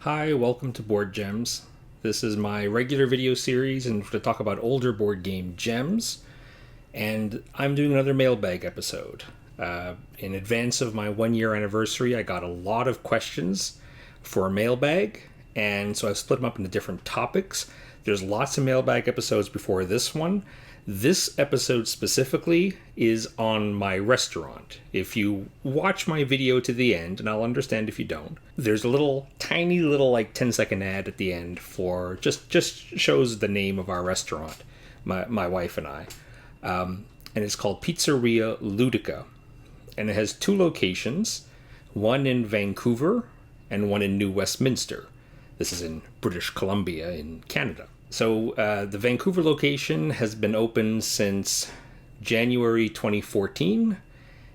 Hi, welcome to Board Gems. This is my regular video series and to talk about older board game gems. And I'm doing another mailbag episode. In advance of my 1 year anniversary, I got a lot of questions for a mailbag, and so I've split them up into different topics. There's lots of mailbag episodes before this one. This episode specifically is on my restaurant. If you watch my video to the end, and I'll understand if you don't, there's a tiny little like 10-second ad at the end for just shows the name of our restaurant, my wife and I. And it's called Pizzeria Ludica. And it has two locations, one in Vancouver and one in New Westminster. This is in British Columbia in Canada. So the Vancouver location has been open since January 2014,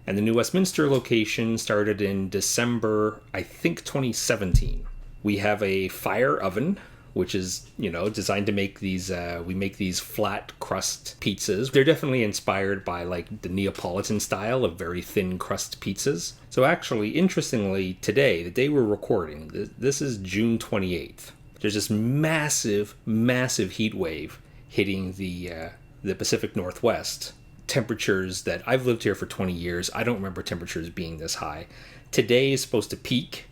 and the New Westminster location started in December, I think, 2017. We have a fire oven, which is, designed to make these, we make these flat crust pizzas. They're definitely inspired by like the Neapolitan style of very thin crust pizzas. So actually, interestingly, today, the day we're recording, this is June 28th. There's this massive heat wave hitting the Pacific Northwest. Temperatures that I've lived here for 20 years. I don't remember temperatures being this high. Today is supposed to peak,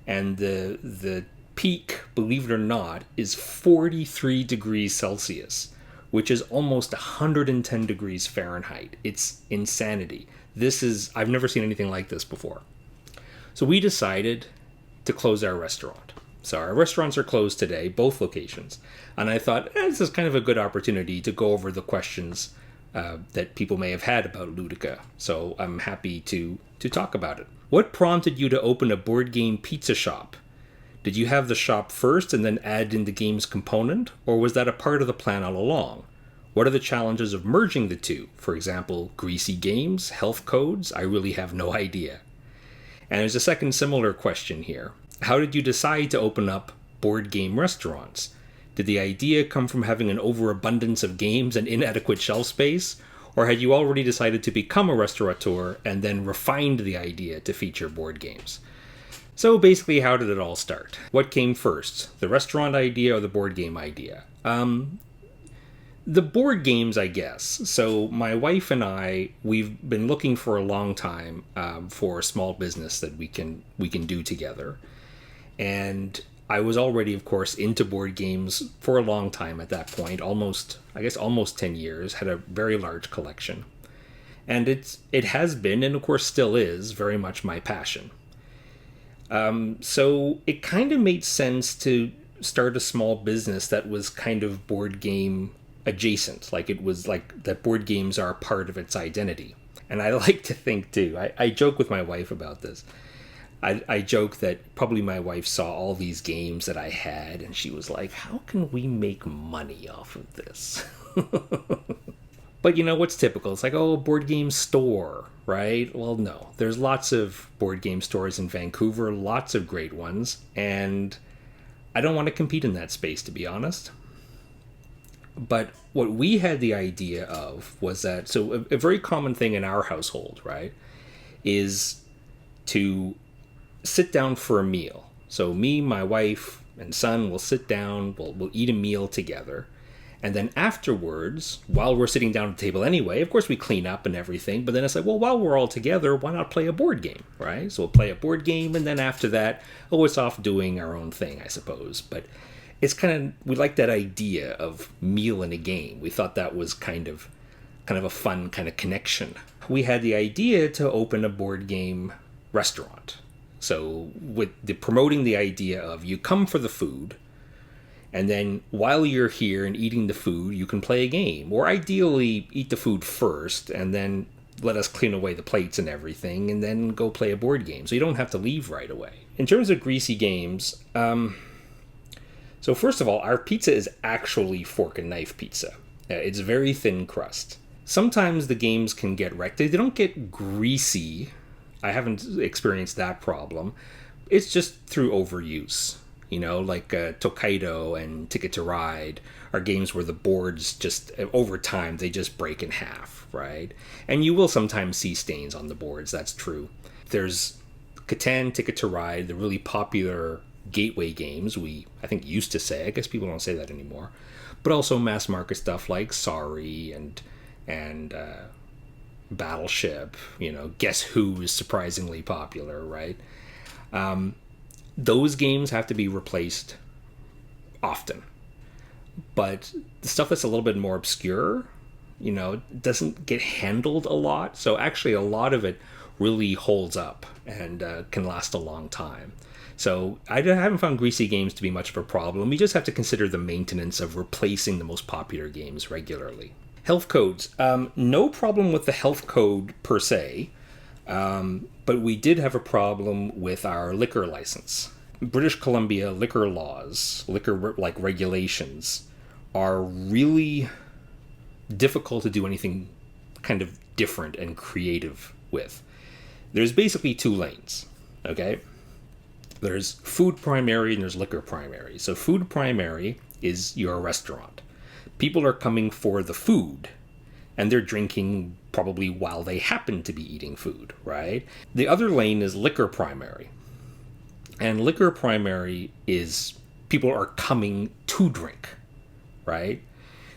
and the peak, believe it or not, is 43 degrees Celsius, which is almost 110 degrees Fahrenheit. It's insanity. I've never seen anything like this before. So we decided to close our restaurant. So our restaurants are closed today, both locations. And I thought, this is kind of a good opportunity to go over the questions that people may have had about Ludica. So I'm happy to talk about it. What prompted you to open a board game pizza shop? Did you have the shop first and then add in the games component? Or was that a part of the plan all along? What are the challenges of merging the two? For example, greasy games, health codes? I really have no idea. And there's a second similar question here. How did you decide to open up board game restaurants? Did the idea come from having an overabundance of games and inadequate shelf space? Or had you already decided to become a restaurateur and then refined the idea to feature board games? So basically, how did it all start? What came first, the restaurant idea or the board game idea? The board games, I guess. So my wife and I, we've been looking for a long time for a small business that we can do together. And I was already, of course, into board games for a long time at that point, almost 10 years, had a very large collection. And it has been, and of course still is, very much my passion. So it kind of made sense to start a small business that was kind of board game adjacent, like it was like that board games are part of its identity. And I like to think too, I joke with my wife about this. I joke that probably my wife saw all these games that I had and she was like, how can we make money off of this? But what's typical? It's like, oh, board game store, right? Well, no. There's lots of board game stores in Vancouver, lots of great ones, and I don't want to compete in that space, to be honest. But what we had the idea of was that, so a very common thing in our household, right, is to sit down for a meal. So me, my wife, and son will sit down, we'll eat a meal together. And then afterwards, while we're sitting down at the table anyway, of course we clean up and everything, but then it's like, well, while we're all together, why not play a board game, right? So we'll play a board game, and then after that, it's off doing our own thing, I suppose. But it's we like that idea of meal and a game. We thought that was kind of a fun kind of connection. We had the idea to open a board game restaurant. So with promoting the idea of you come for the food, and then while you're here and eating the food, you can play a game. Or ideally, eat the food first, and then let us clean away the plates and everything, and then go play a board game. So you don't have to leave right away. In terms of greasy games, so first of all, our pizza is actually fork and knife pizza. It's very thin crust. Sometimes the games can get wrecked. They don't get greasy. I haven't experienced that problem. It's just through overuse. Like Tokaido and Ticket to Ride are games where the boards just, over time, they just break in half, right? And you will sometimes see stains on the boards, that's true. There's Catan, Ticket to Ride, the really popular gateway games, I think used to say, I guess people don't say that anymore, but also mass market stuff like Sorry and Battleship, Guess Who is surprisingly popular, right? Those games have to be replaced often. But the stuff that's a little bit more obscure, doesn't get handled a lot. So actually a lot of it really holds up and can last a long time. So I haven't found greasy games to be much of a problem. We just have to consider the maintenance of replacing the most popular games regularly. Health codes. No problem with the health code per se, but we did have a problem with our liquor license. British Columbia liquor laws, liquor regulations, are really difficult to do anything kind of different and creative with. There's basically two lanes, okay? There's food primary and there's liquor primary. So food primary is your restaurant. People are coming for the food, and they're drinking probably while they happen to be eating food, right? The other lane is liquor primary. And liquor primary is people are coming to drink, right?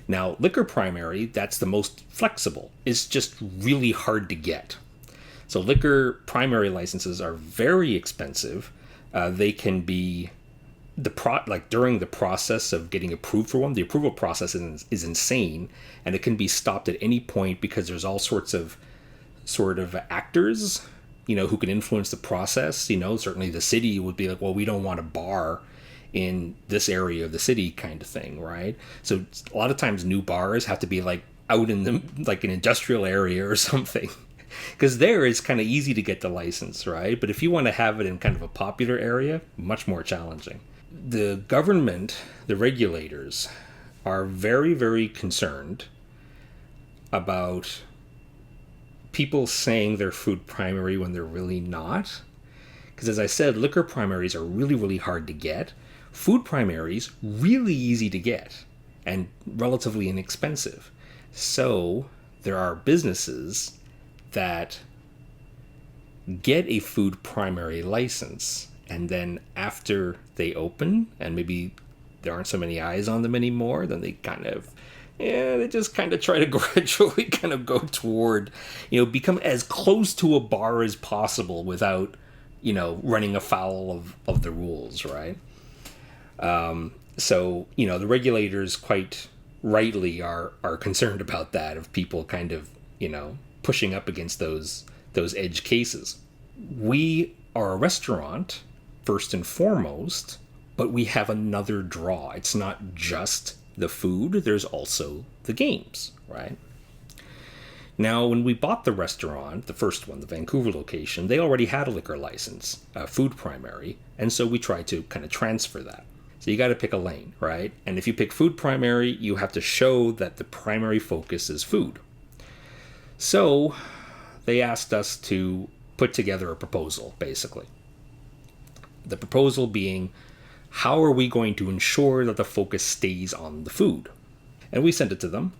Now, liquor primary, that's the most flexible. It's just really hard to get. So liquor primary licenses are very expensive. They can be during the process of getting approved for one. The approval process is insane, and it can be stopped at any point because there's all sorts of actors, who can influence the process. Certainly the city would be like, well, we don't want a bar in this area of the city kind of thing, right? So a lot of times new bars have to be out in an industrial area or something, because there it's kind of easy to get the license, right? But if you want to have it in kind of a popular area, much more challenging. The government, the regulators, are very, very concerned about people saying they're food primary when they're really not. Because as I said, liquor primaries are really, really hard to get. Food primaries, really easy to get and relatively inexpensive. So there are businesses that get a food primary license, and then after they open and maybe there aren't so many eyes on them anymore, then they just kind of try to gradually kind of go toward, become as close to a bar as possible without, running afoul of the rules, right? So, the regulators quite rightly are concerned about that, of people kind of, pushing up against those edge cases. We are a restaurant, first and foremost, but we have another draw. It's not just the food, there's also the games, right? Now, when we bought the restaurant, the first one, the Vancouver location, they already had a liquor license, food primary, and so we tried to kind of transfer that. So you got to pick a lane, right? And if you pick food primary, you have to show that the primary focus is food. So they asked us to put together a proposal, basically. The proposal being, how are we going to ensure that the focus stays on the food? And we sent it to them,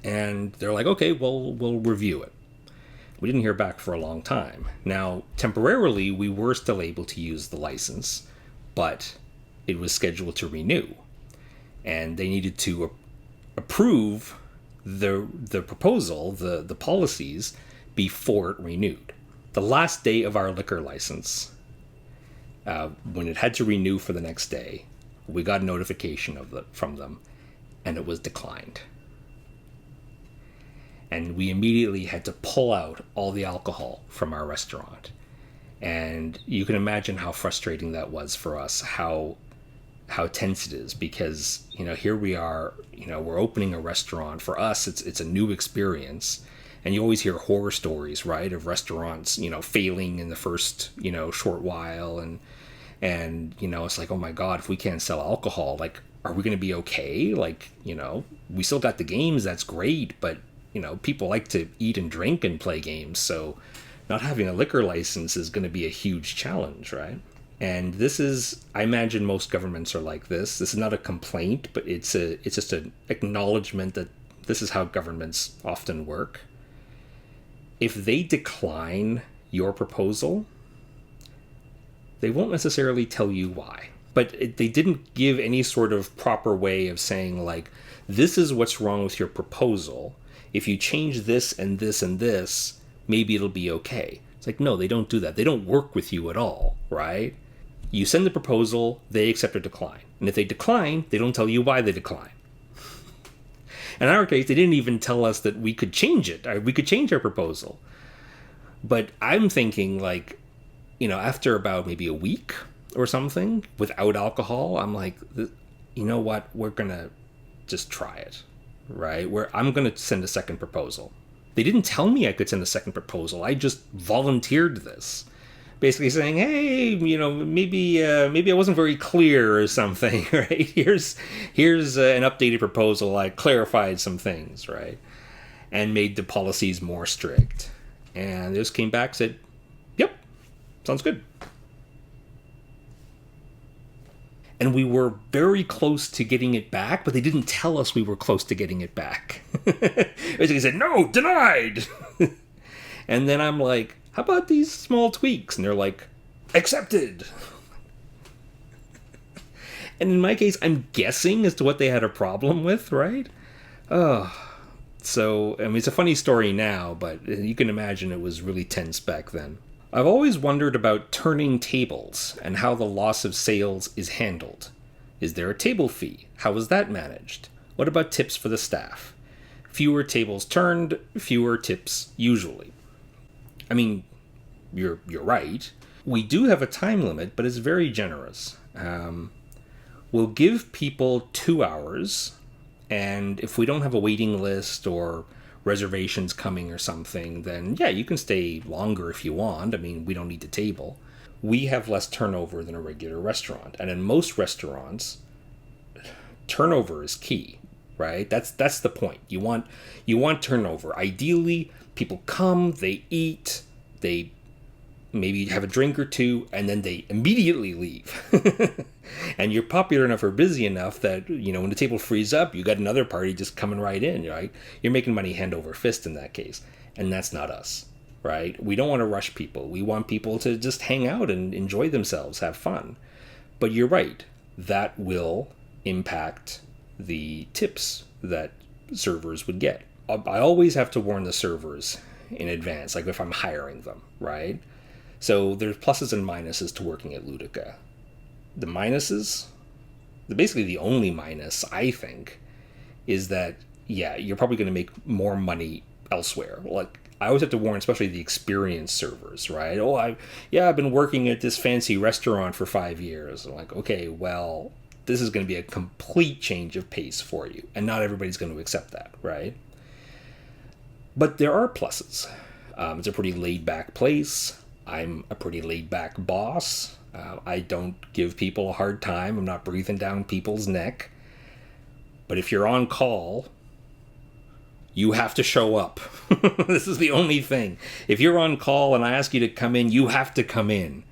and they're like, okay, well, we'll review it. We didn't hear back for a long time. Now, temporarily, we were still able to use the license, but it was scheduled to renew. And they needed to approve the proposal, the policies, before it renewed. The last day of our liquor license, when it had to renew for the next day, we got a notification from them, and it was declined. And we immediately had to pull out all the alcohol from our restaurant. And you can imagine how frustrating that was for us, how tense it is, because, here we are, we're opening a restaurant. For us, it's a new experience. And you always hear horror stories, right, of restaurants, failing in the first, short while. And it's like, oh my God, if we can't sell alcohol, are we going to be okay? We still got the games, that's great, but people like to eat and drink and play games, so not having a liquor license is going to be a huge challenge, right? And this is, I imagine most governments are like this. This is not a complaint, but it's just an acknowledgement that this is how governments often work. If they decline your proposal, they won't necessarily tell you why. But they didn't give any sort of proper way of saying, like, this is what's wrong with your proposal. If you change this and this and this, maybe it'll be okay. It's like, no, they don't do that. They don't work with you at all, right? You send the proposal, they accept or decline. And if they decline, they don't tell you why they decline. In our case, they didn't even tell us that we could change it. We could change our proposal. But I'm thinking, like, after about maybe a week or something without alcohol, I'm like, you know what? We're going to just try it, right? I'm going to send a second proposal. They didn't tell me I could send a second proposal. I just volunteered this. Basically saying, hey, maybe I wasn't very clear or something, right? Here's an updated proposal. I clarified some things, right? And made the policies more strict. And they just came back and said, yep, sounds good. And we were very close to getting it back, but they didn't tell us we were close to getting it back. Basically said, no, denied. And then I'm like, how about these small tweaks? And they're like, accepted. And in my case, I'm guessing as to what they had a problem with, right? So, it's a funny story now, but you can imagine it was really tense back then. I've always wondered about turning tables and how the loss of sales is handled. Is there a table fee? How is that managed? What about tips for the staff? Fewer tables turned, fewer tips usually. You're right. We do have a time limit, but it's very generous. We'll give people 2 hours, and if we don't have a waiting list or reservations coming or something, then yeah, you can stay longer if you want. We don't need the table. We have less turnover than a regular restaurant, and in most restaurants, turnover is key, right? That's the point. You want turnover. Ideally, people come, they eat, they maybe have a drink or two, and then they immediately leave. And you're popular enough or busy enough that, when the table frees up, you got another party just coming right in, right? You're making money hand over fist in that case. And that's not us, right? We don't want to rush people. We want people to just hang out and enjoy themselves, have fun. But you're right. That will impact the tips that servers would get. I always have to warn the servers in advance, like if I'm hiring them, right? So there's pluses and minuses to working at Ludica. The minuses, basically the only minus, I think, is that, yeah, you're probably going to make more money elsewhere. Like, I always have to warn, especially the experienced servers, right? I've been working at this fancy restaurant for 5 years. I'm like, okay, well, this is going to be a complete change of pace for you. And not everybody's going to accept that, right? But there are pluses. It's a pretty laid-back place. I'm a pretty laid-back boss. I don't give people a hard time. I'm not breathing down people's neck. But if you're on call, you have to show up. This is the only thing. If you're on call and I ask you to come in, you have to come in.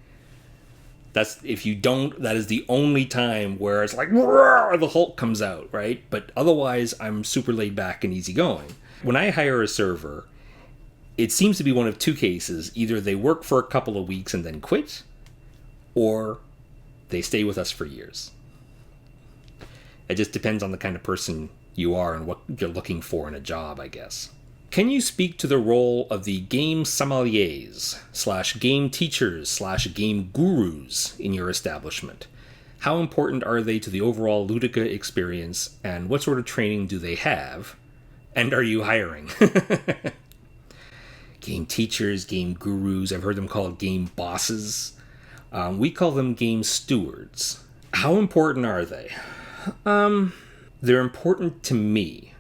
If you don't, that is the only time where it's like, roar, the Hulk comes out, right? But otherwise, I'm super laid back and easygoing. When I hire a server, it seems to be one of two cases. Either they work for a couple of weeks and then quit, or they stay with us for years. It just depends on the kind of person you are and what you're looking for in a job, I guess. Can you speak to the role of the game sommeliers / game teachers / game gurus in your establishment? How important are they to the overall Ludica experience, and what sort of training do they have? And are you hiring? Game teachers, game gurus, I've heard them called game bosses. We call them game stewards. How important are they? They're important to me.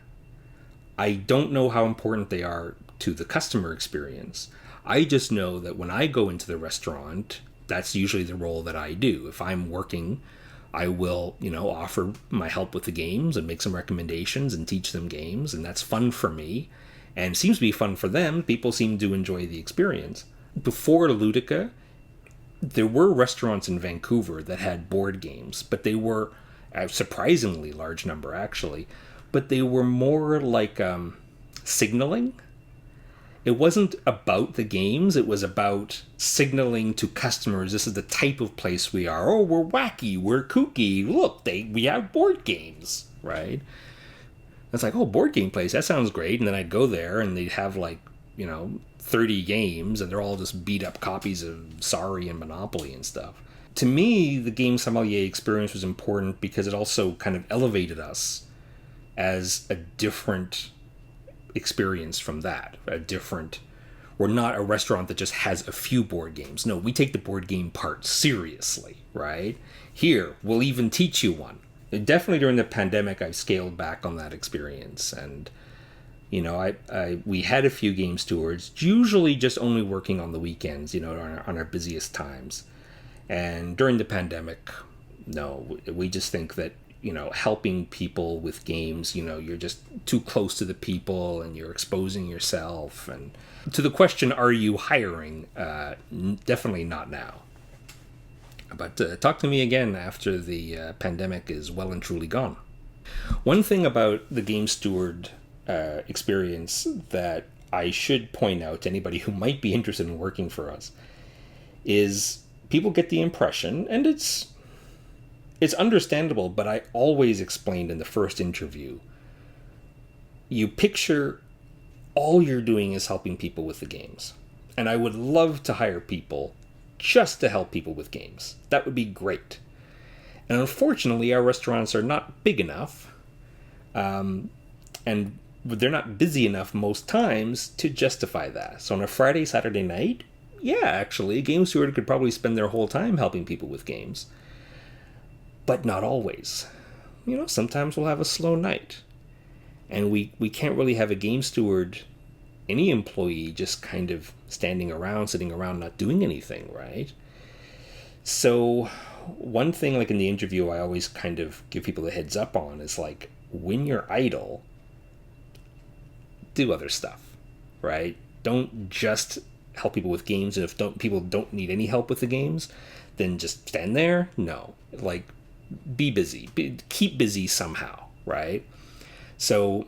I don't know how important they are to the customer experience. I just know that when I go into the restaurant, that's usually the role that I do. If I'm working, I will, offer my help with the games and make some recommendations and teach them games, and that's fun for me. And seems to be fun for them. People seem to enjoy the experience. Before Ludica, there were restaurants in Vancouver that had board games, but they were a surprisingly large number, actually. But they were more like signaling. It wasn't about the games, it was about signaling to customers this is the type of place we are. Oh, we're wacky, we're kooky. Look, we have board games, right? It's like, oh, board game place, that sounds great. And then I'd go there and they'd have 30 games and they're all just beat up copies of Sorry and Monopoly and stuff. To me, the game sommelier experience was important because it also kind of elevated us as a different experience from that. We're not a restaurant that just has a few board games. No, we take the board game part seriously, right? Here, we'll even teach you one. And definitely during the pandemic, I scaled back on that experience. And, we had a few game stewards, usually just only working on the weekends, on our busiest times. And during the pandemic, no, we just think that helping people with games, you're just too close to the people and you're exposing yourself. And to the question, are you hiring? Definitely not now. But talk to me again after the pandemic is well and truly gone. One thing about the game steward experience that I should point out to anybody who might be interested in working for us is people get the impression, and it's understandable, but I always explained in the first interview, you picture all you're doing is helping people with the games. And I would love to hire people just to help people with games. That would be great. And unfortunately, our restaurants are not big enough, and they're not busy enough most times to justify that. So on a Friday, Saturday night, yeah, actually, a game steward could probably spend their whole time helping people with games. But not always. Sometimes we'll have a slow night. And we can't really have a game steward, any employee, just kind of standing around, sitting around, not doing anything, right? So one thing, like in the interview, I always kind of give people the heads up on is like, when you're idle, do other stuff, right? Don't just help people with games. And if people don't need any help with the games, then just stand there. No, be busy, keep busy somehow, right? So,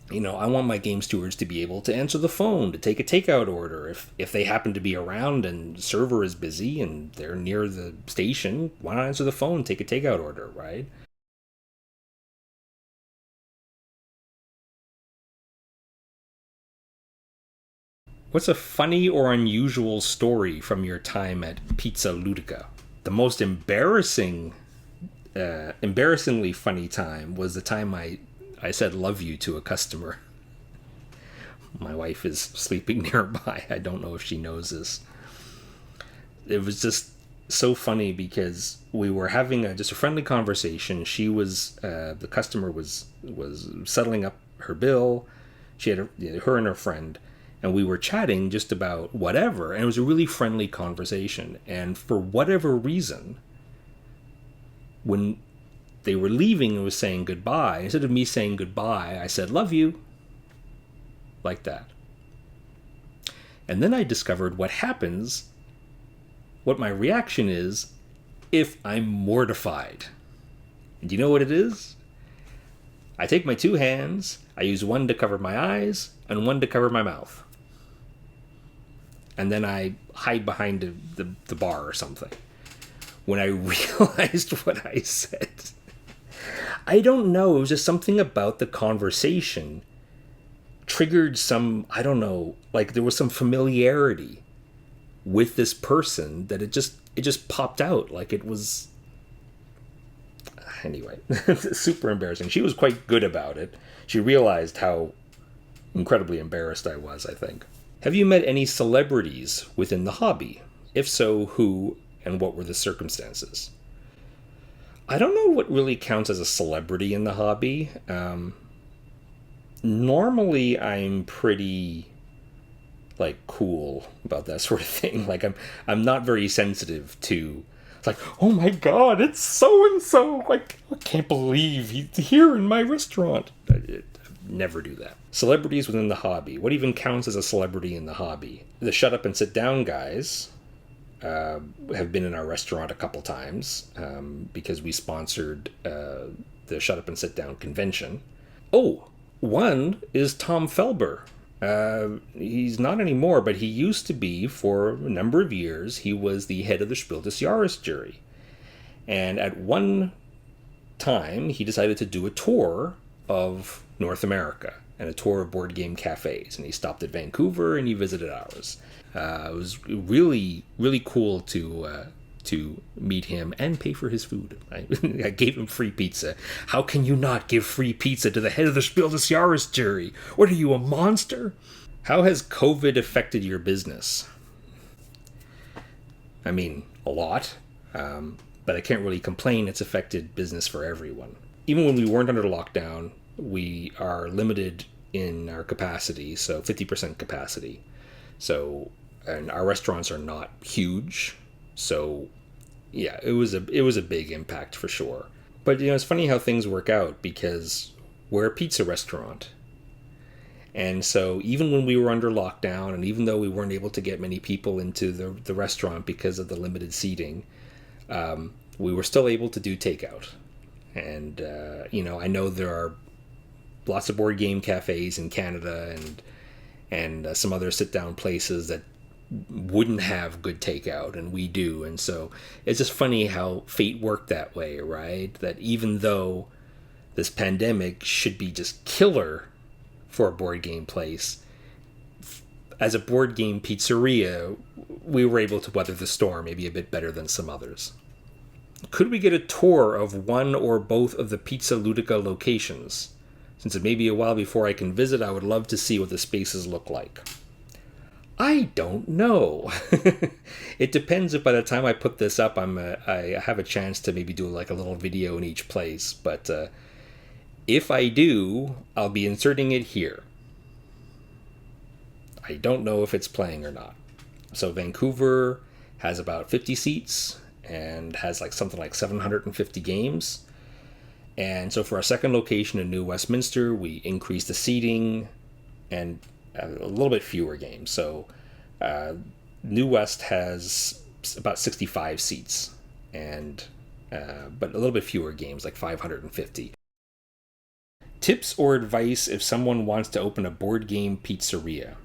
I want my game stewards to be able to answer the phone, to take a takeout order. If they happen to be around and the server is busy and they're near the station, why not answer the phone, take a takeout order, right? What's a funny or unusual story from your time at Pizzeria Ludica? The most embarrassingly funny time was the time I said love you to a customer. My wife is sleeping nearby. I don't know if she knows this. It was just so funny because we were having just a friendly conversation. She was, the customer was settling up her bill. She had her and her friend, and we were chatting just about whatever. And it was a really friendly conversation. And for whatever reason, when they were leaving and was saying goodbye, instead of me saying goodbye, I said, love you. Like that. And then I discovered what happens, what my reaction is, if I'm mortified. And do you know what it is? I take my two hands, I use one to cover my eyes, and one to cover my mouth. And then I hide behind the bar or something. When I realized what I said, I don't know, it was just something about the conversation triggered some, I don't know, there was some familiarity with this person that it just popped out. It was, anyway, super embarrassing. She was quite good about it. She realized how incredibly embarrassed I was, I think. Have you met any celebrities within the hobby? If so, who and what were the circumstances? I don't know what really counts as a celebrity in the hobby. Normally, I'm pretty cool about that sort of thing. I'm not very sensitive to oh my god, it's so and so. I can't believe he's here in my restaurant. I never do that. Celebrities within the hobby. What even counts as a celebrity in the hobby? The Shut Up and Sit Down guys have been in our restaurant a couple times because we sponsored the Shut Up and Sit Down convention. Oh, one is Tom Felber. He's not anymore, but he used to be for a number of years. He was the head of the Spiel des Jahres jury. And at one time, he decided to do a tour of North America and a tour of board game cafes. And he stopped at Vancouver and he visited ours. It was really, really cool to meet him and pay for his food. I gave him free pizza. How can you not give free pizza to the head of the Spiel des Jahres jury? What are you, a monster? How has COVID affected your business? I mean, a lot. But I can't really complain. It's affected business for everyone. Even when we weren't under lockdown, we are limited in our capacity, so 50% capacity. So, and our restaurants are not huge. So, yeah, it was a big impact for sure. But it's funny how things work out because we're a pizza restaurant. And so even when we were under lockdown, and even though we weren't able to get many people into the restaurant because of the limited seating, we were still able to do takeout. And, I know there are lots of board game cafes in Canada and some other sit-down places that wouldn't have good takeout, and we do. And so it's just funny how fate worked that way, right? That even though this pandemic should be just killer for a board game place, as a board game pizzeria, we were able to weather the storm maybe a bit better than some others. Could we get a tour of one or both of the Pizzeria Ludica locations? Since it may be a while before I can visit, I would love to see what the spaces look like. I don't know. It depends if by the time I put this up, I have a chance to maybe do like a little video in each place. But if I do, I'll be inserting it here. I don't know if it's playing or not. So Vancouver has about 50 seats and has like something like 750 games. And so for our second location in New Westminster, we increased the seating and a little bit fewer games. So New West has about 65 seats, and but a little bit fewer games, like 550. Tips or advice if someone wants to open a board game pizzeria?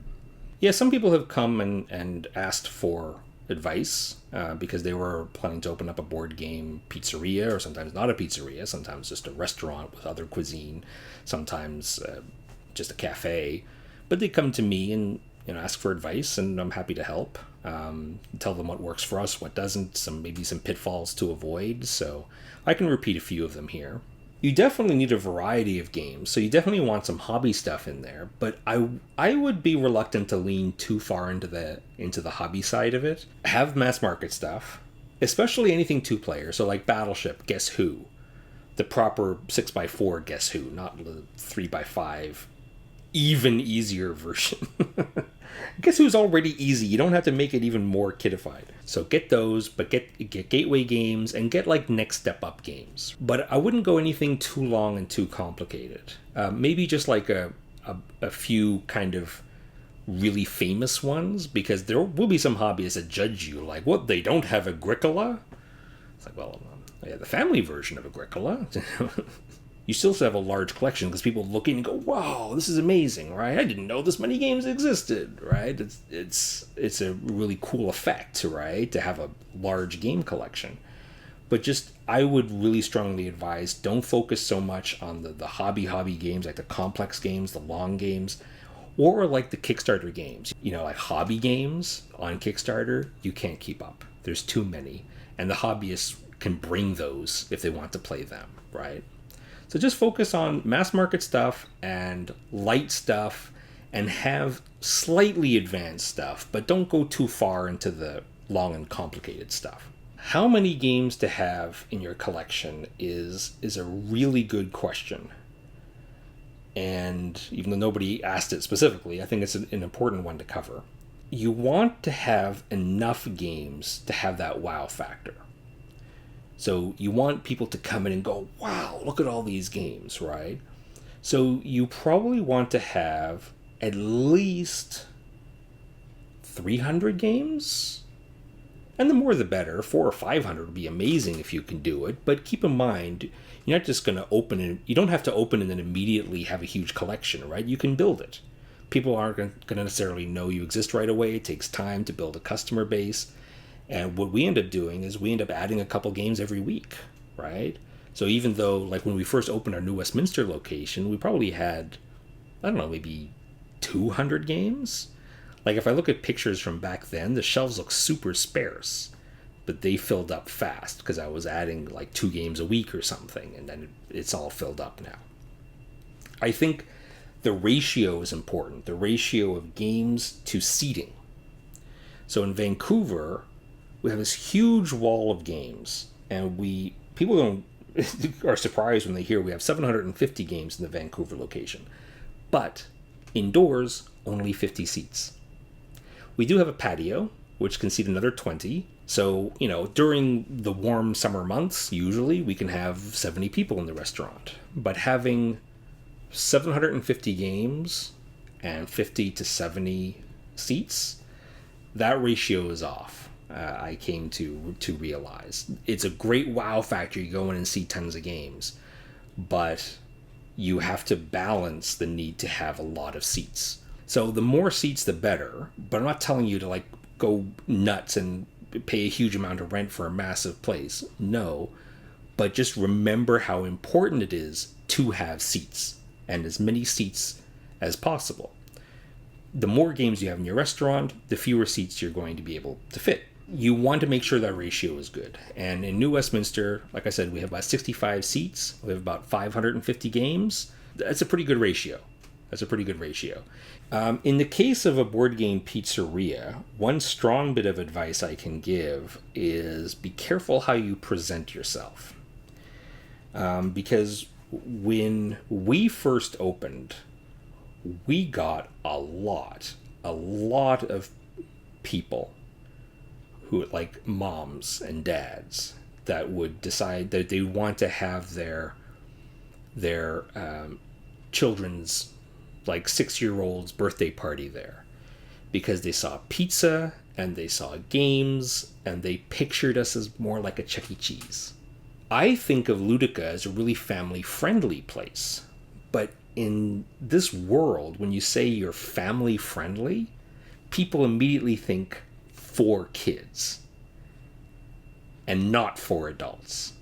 Yeah, some people have come and asked for advice because they were planning to open up a board game pizzeria, or sometimes not a pizzeria, sometimes just a restaurant with other cuisine, sometimes just a cafe. But they come to me and ask for advice, and I'm happy to help. Tell them what works for us, what doesn't, maybe some pitfalls to avoid. So I can repeat a few of them here. You definitely need a variety of games, so you definitely want some hobby stuff in there. But I would be reluctant to lean too far into the hobby side of it. Have mass market stuff, especially anything 2-player. So like Battleship, Guess Who, the proper 6x4 Guess Who, not the 3x5 even easier version. Guess Who's already easy. You don't have to make it even more kidified. So get those, but get gateway games and get like next step up games. But I wouldn't go anything too long and too complicated. Maybe just like a few kind of really famous ones, because there will be some hobbyists that judge you like, what, they don't have Agricola? It's like, well, yeah, the family version of Agricola. You still have a large collection because people look in and go, wow, this is amazing, right? I didn't know this many games existed, right? It's a really cool effect, right, to have a large game collection. But just, I would really strongly advise, don't focus so much on the hobby games, like the complex games, the long games, or like the Kickstarter games. Like hobby games on Kickstarter, you can't keep up. There's too many. And the hobbyists can bring those if they want to play them, right? So just focus on mass market stuff and light stuff, and have slightly advanced stuff, but don't go too far into the long and complicated stuff. How many games to have in your collection is a really good question. And even though nobody asked it specifically, I think it's an important one to cover. You want to have enough games to have that wow factor. So you want people to come in and go, wow, look at all these games, right? So you probably want to have at least 300 games. And the more the better. 400 or 500 would be amazing if you can do it. But keep in mind, you're not just going to open it. You don't have to open and then immediately have a huge collection, right? You can build it. people aren't going to necessarily know you exist right away. It takes time to build a customer base. And what we end up doing is we end up adding a couple games every week, right? So even though, like, when we first opened our New Westminster location, we probably had, I don't know, maybe 200 games. Like, if I look at pictures from back then, the shelves look super sparse, but they filled up fast because I was adding like 2 games a week or something, and then it's all filled up now. I think the ratio is important, the ratio of games to seating. So in Vancouver, we have this huge wall of games, and people don't are surprised when they hear we have 750 games in the Vancouver location, but indoors only 50 seats. We do have a patio which can seat another 20. So, during the warm summer months, usually we can have 70 people in the restaurant. But having 750 games and 50 to 70 seats, that ratio is off. I came to realize it's a great wow factor. You go in and see tons of games, but you have to balance the need to have a lot of seats. So the more seats, the better. But I'm not telling you to like go nuts and pay a huge amount of rent for a massive place. No, but just remember how important it is to have seats, and as many seats as possible. The more games you have in your restaurant, the fewer seats you're going to be able to fit. You want to make sure that ratio is good. And in New Westminster, like I said, we have about 65 seats. We have about 550 games. That's a pretty good ratio. In the case of a board game pizzeria, one strong bit of advice I can give is be careful how you present yourself. Because when we first opened, we got a lot of people who, like moms and dads, that would decide that they want to have their children's, like 6-year-old's birthday party there, because they saw pizza and they saw games and they pictured us as more like a Chuck E. Cheese. I think of Ludica as a really family-friendly place, but in this world, when you say you're family-friendly, people immediately think for kids and not for adults.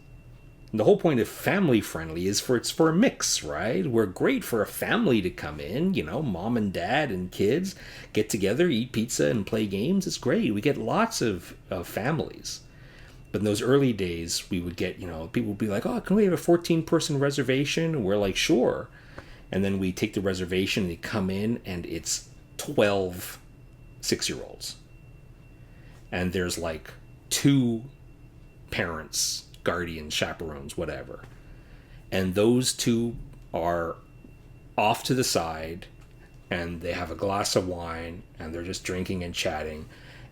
And the whole point of family-friendly is it's for a mix, right? We're great for a family to come in, mom and dad and kids get together, eat pizza and play games. It's great. We get lots of families. But in those early days, we would get, people would be like, oh, can we have a 14-person reservation? And we're like, sure. And then we take the reservation and they come in and it's 12 6-year-olds. And there's like 2 parents, guardians, chaperones, whatever. And those 2 are off to the side and they have a glass of wine and they're just drinking and chatting.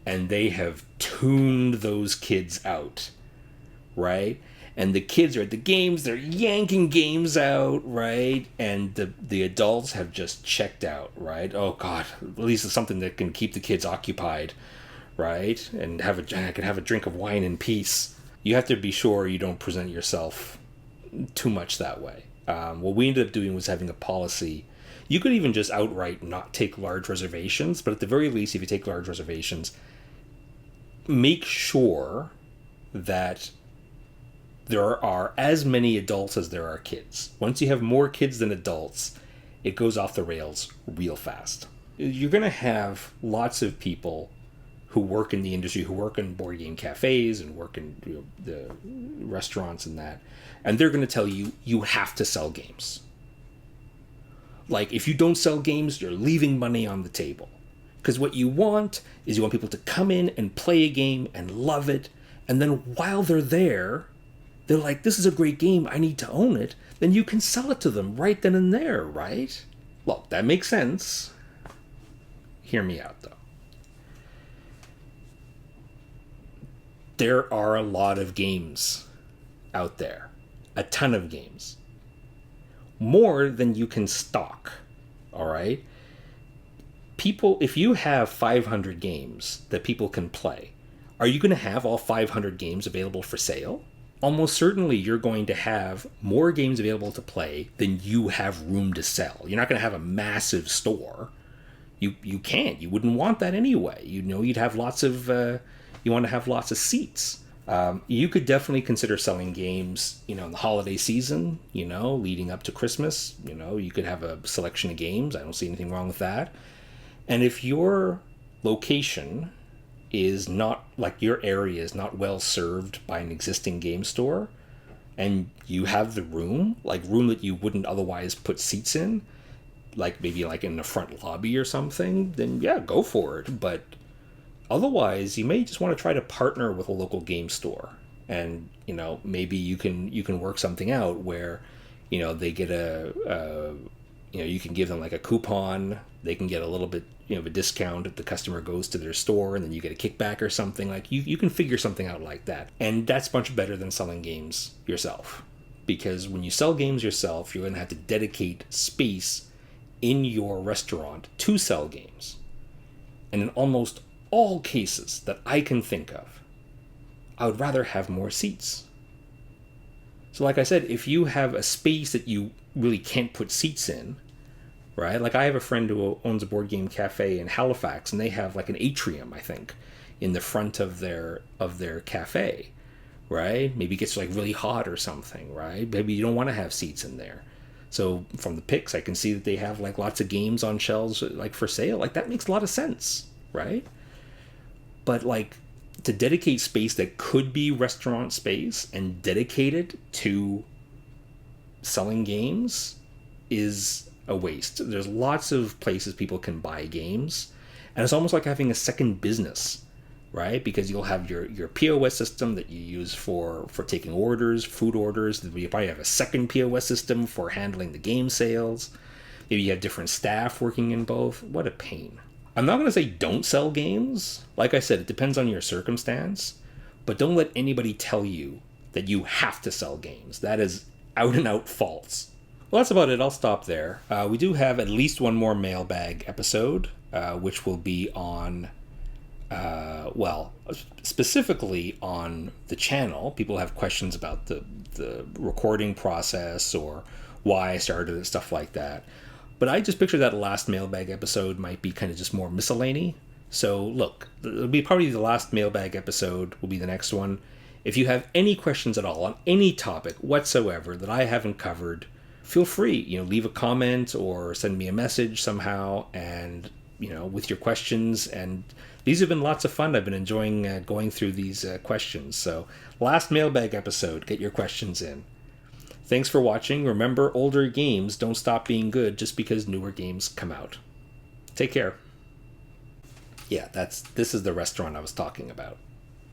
And they have tuned those kids out, right? And the kids are at the games, they're yanking games out, right? And the adults have just checked out, right? Oh God, at least it's something that can keep the kids occupied, right? And I can have a drink of wine in peace. You have to be sure you don't present yourself too much that way. What we ended up doing was having a policy. You could even just outright not take large reservations, but at the very least, if you take large reservations, make sure that there are as many adults as there are kids. Once you have more kids than adults, it goes off the rails real fast. You're going to have lots of people who work in the industry, who work in board game cafes and work in the restaurants and that, and they're going to tell you, you have to sell games. Like, if you don't sell games, you're leaving money on the table. Because what you want is you want people to come in and play a game and love it, and then while they're there, they're like, this is a great game, I need to own it. Then you can sell it to them right then and there, right? Well, that makes sense. Hear me out, though. There are a lot of games out there. A ton of games. More than you can stock, all right? People, if you have 500 games that people can play, are you going to have all 500 games available for sale? Almost certainly you're going to have more games available to play than you have room to sell. You're not going to have a massive store, You can't. You wouldn't want that anyway. You'd have lots of you want to have lots of seats. You could definitely consider selling games, in the holiday season, leading up to Christmas. You could have a selection of games. I don't see anything wrong with that. And if your location is not, like, your area is not well served by an existing game store, and you have the room that you wouldn't otherwise put seats in, like maybe like in the front lobby or something, then yeah, go for it. But otherwise, you may just want to try to partner with a local game store, and maybe you can work something out where they get you can give them like a coupon. They can get a little bit of a discount if the customer goes to their store, and then you get a kickback or something. Like you can figure something out like that, and that's much better than selling games yourself, because when you sell games yourself, you're going to have to dedicate space in your restaurant to sell games. And in almost all cases that I can think of, I would rather have more seats. So like I said, if you have a space that you really can't put seats in, right? Like I have a friend who owns a board game cafe in Halifax, and they have like an atrium, I think, in the front of their cafe, right? Maybe it gets like really hot or something, right? Maybe you don't want to have seats in there. So from the pics, I can see that they have like lots of games on shelves like for sale. Like that makes a lot of sense, right? But like to dedicate space that could be restaurant space and dedicate it to selling games is a waste. There's lots of places people can buy games, and it's almost like having a second business, right? Because you'll have your POS system that you use for taking orders, food orders. You probably have a second POS system for handling the game sales. Maybe you have different staff working in both. What a pain. I'm not going to say don't sell games. Like I said, it depends on your circumstance, but don't let anybody tell you that you have to sell games. That is out and out false. Well, that's about it. I'll stop there. We do have at least one more mailbag episode, which will be on specifically on the channel. People have questions about the recording process or why I started it, stuff like that. But I just picture that last mailbag episode might be kind of just more miscellany. So look, it'll be probably the last mailbag episode will be the next one. If you have any questions at all on any topic whatsoever that I haven't covered, feel free, leave a comment or send me a message somehow, and with your questions. And these have been lots of fun. I've been enjoying going through these questions. So last mailbag episode, get your questions in. Thanks for watching. Remember, older games don't stop being good just because newer games come out. Take care. Yeah, this is the restaurant I was talking about.